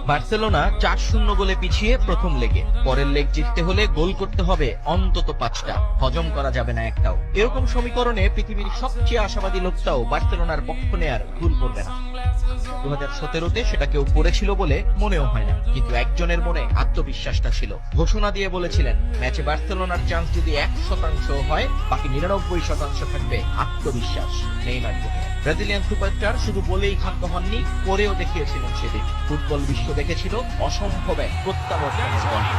Barcelona 4-0 গোলে পিছিয়ে প্রথম লেগে। পরের লেগ জিততে হলে গোল করতে হবে অন্তত 5টা, হজম করা যাবে না একটাও। এরকম সমীকরণে পৃথিবীর সবচেয়ে আশাবাদী লোকটাও বার্সেলোনার পক্ষ নেয়ার ভুল করবে না। 2017-তে সেটা কেউ করেছিল বলে মনেও হয় না, কিন্তু একজনের মনে আত্মবিশ্বাসটা ছিল। ঘোষণা দিয়ে বলেছিলেন, ম্যাচে বার্সেলোনার চান্স যদি 1% হয়, বাকি 99% থাকবে আত্মবিশ্বাস নেইমার জুনিয়র। ব্রাজিলিয়ান সুপারস্টার শুধু বলেই ক্ষান্ত হননি, করেও দেখিয়েছিলেন সেদিন। ফুটবল বিশ্ব দেখেছিল অসম্ভব এক প্রত্যাবর্তনের গল্প।